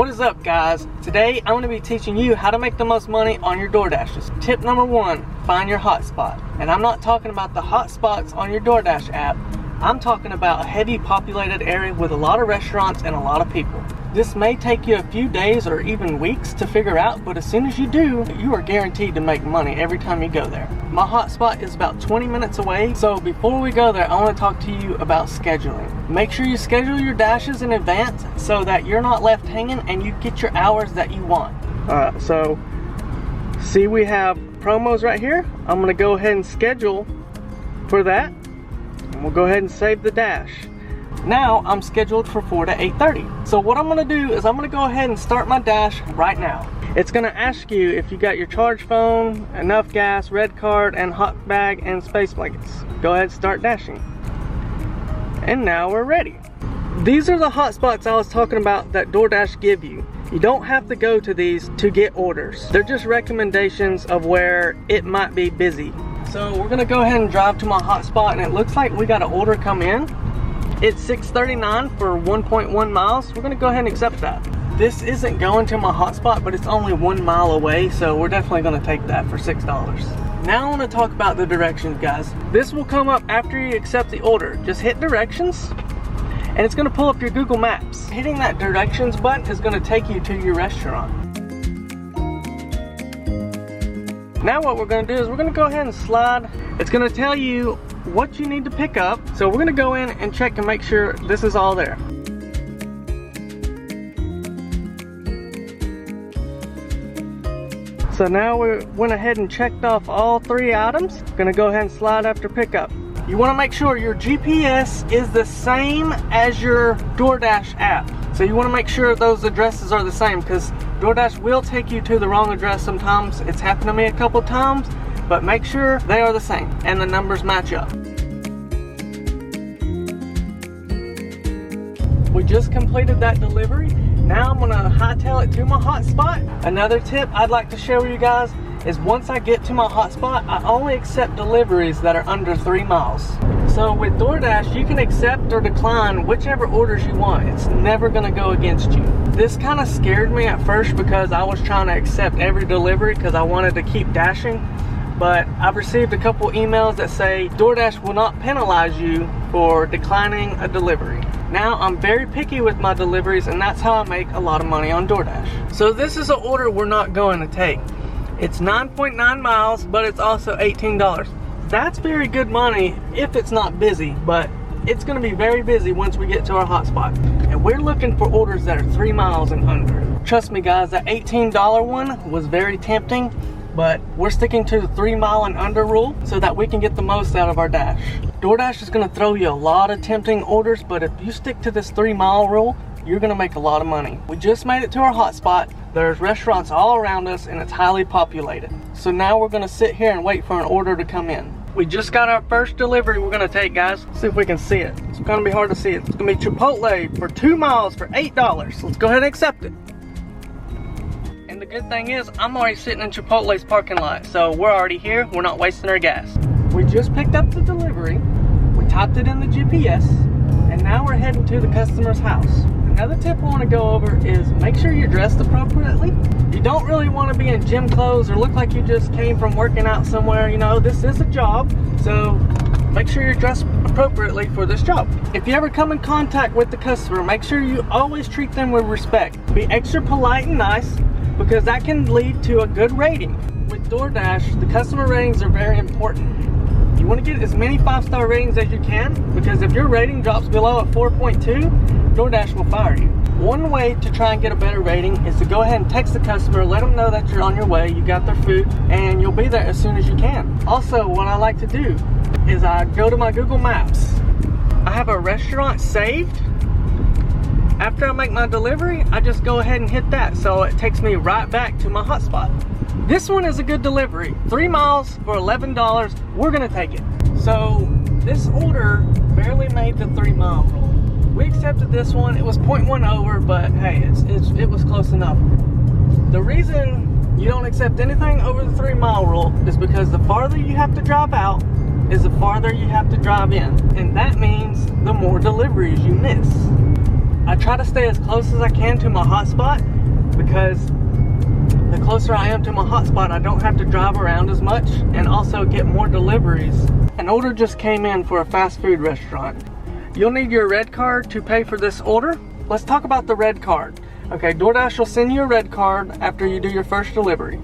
What is up, guys? Today I'm going to be teaching you how to make the most money on your DoorDashes. Tip number 1, find your hotspot. And I'm not talking about the hotspots on your DoorDash app. I'm talking about a heavy populated area with a lot of restaurants and a lot of people. This may take you a few days or even weeks to figure out, but as soon as you do, you are guaranteed to make money every time you go there. My hotspot is about 20 minutes away, so before we go there, I want to talk to you about scheduling. Make sure you schedule your dashes in advance so that you're not left hanging and you get your hours that you want. Alright, so see, we have promos right here. I'm going to go ahead and schedule for that, and we'll go ahead and save the dash. Now I'm scheduled for 4 to 8:30. So what I'm going to do is I'm going to go ahead and start my dash right now. It's going to ask you if you got your charge phone, enough gas, red card, and hot bag and space blankets. Go ahead and start dashing. And now we're ready. These are the hotspots I was talking about that DoorDash give you. You don't have to go to these to get orders. They're just recommendations of where it might be busy. So we're going to go ahead and drive to my hotspot, and it looks like we got an order come in. It's $6.39 for 1.1 miles. We're gonna go ahead and accept that. This isn't going to my hotspot, but it's only 1 mile away, so we're definitely gonna take that for $6. Now I wanna talk about the directions, guys. This will come up after you accept the order. Just hit directions, and it's gonna pull up your Google Maps. Hitting that directions button is gonna take you to your restaurant. Now what we're gonna do is we're gonna go ahead and slide. It's gonna tell you what you need to pick up. So we're gonna go in and check and make sure this is all there. So now we went ahead and checked off all 3 items. Gonna go ahead and slide after pickup. You wanna make sure your GPS is the same as your DoorDash app. So you wanna make sure those addresses are the same, because DoorDash will take you to the wrong address sometimes. It's happened to me a couple times. But make sure they are the same and the numbers match up. We just completed that delivery. Now I'm gonna hightail it to my hotspot. Another tip I'd like to share with you guys is once I get to my hotspot, I only accept deliveries that are under 3 miles. So with DoorDash, you can accept or decline whichever orders you want. It's never gonna go against you. This kind of scared me at first because I was trying to accept every delivery because I wanted to keep dashing. But I've received a couple emails that say DoorDash will not penalize you for declining a delivery. Now I'm very picky with my deliveries, and that's how I make a lot of money on DoorDash. So this is an order we're not going to take. It's 9.9 miles, but it's also $18. That's very good money if it's not busy, but it's gonna be very busy once we get to our hotspot. And we're looking for orders that are 3 miles and under. Trust me guys, that $18 one was very tempting, but we're sticking to the 3 mile and under rule so that we can get the most out of our dash. DoorDash is gonna throw you a lot of tempting orders, but if you stick to this 3 mile rule, you're gonna make a lot of money. We just made it to our hotspot. There's restaurants all around us and it's highly populated. So now we're gonna sit here and wait for an order to come in. We just got our first delivery we're gonna take, guys. Let's see if we can see it. It's gonna be hard to see it. It's gonna be Chipotle for 2 miles for $8. Let's go ahead and accept it. And the good thing is, I'm already sitting in Chipotle's parking lot, so we're already here. We're not wasting our gas. We just picked up the delivery. We typed it in the GPS, and now we're heading to the customer's house. Another tip I want to go over is make sure you're dressed appropriately. You don't really want to be in gym clothes or look like you just came from working out somewhere. You know, this is a job, so make sure you're dressed appropriately for this job. If you ever come in contact with the customer, make sure you always treat them with respect. Be extra polite and nice, because that can lead to a good rating. With DoorDash, the customer ratings are very important. You want to get as many 5-star ratings as you can, because if your rating drops below a 4.2, DoorDash will fire you. One way to try and get a better rating is to go ahead and text the customer, let them know that you're on your way, you got their food, and you'll be there as soon as you can. Also, what I like to do is I go to my Google Maps. I have a restaurant saved. After I make my delivery, I just go ahead and hit that, so it takes me right back to my hotspot. This one is a good delivery. 3 miles for $11, we're gonna take it. So this order barely made the 3 mile rule. We accepted this one. It was 0.1 over, but hey, it was close enough. The reason you don't accept anything over the 3 mile rule is because the farther you have to drive out is the farther you have to drive in. And that means the more deliveries you miss. I try to stay as close as I can to my hotspot, because the closer I am to my hotspot, I don't have to drive around as much and also get more deliveries. An order just came in for a fast food restaurant. You'll need your red card to pay for this order. Let's talk about the red card. Okay, DoorDash will send you a red card after you do your first delivery.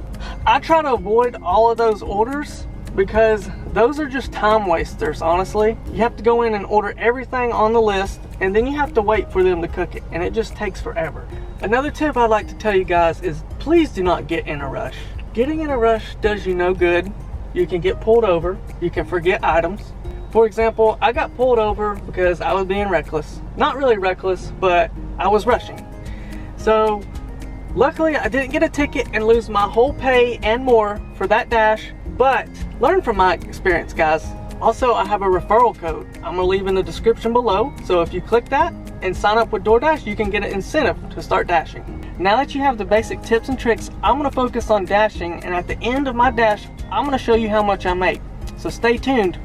I try to avoid all of those orders because those are just time wasters, honestly. You have to go in and order everything on the list, and then you have to wait for them to cook it, and it just takes forever. Another tip I'd like to tell you guys is please do not get in a rush. Getting in a rush does you no good. You can get pulled over, you can forget items. For example, I got pulled over because I was being reckless. Not really reckless, but I was rushing. So luckily I didn't get a ticket and lose my whole pay and more for that dash, but learn from my experience, guys. Also, I have a referral code I'm gonna leave in the description below, so if you click that and sign up with DoorDash, you can get an incentive to start dashing. Now that you have the basic tips and tricks, I'm gonna focus on dashing, and at the end of my dash, I'm gonna show you how much I make. So stay tuned.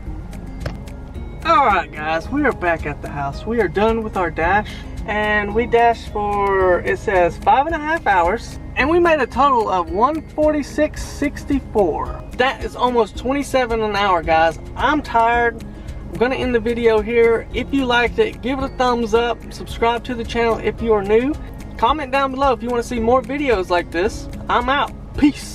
Alright guys, we are back at the house. We are done with our dash, and we dashed for, it says 5.5 hours, and we made a total of $146.64. That is almost 27 an hour, guys. I'm tired. I'm gonna end the video here. If you liked it, give it a thumbs up, subscribe to the channel if you are new. Comment down below if you want to see more videos like this. I'm out. Peace.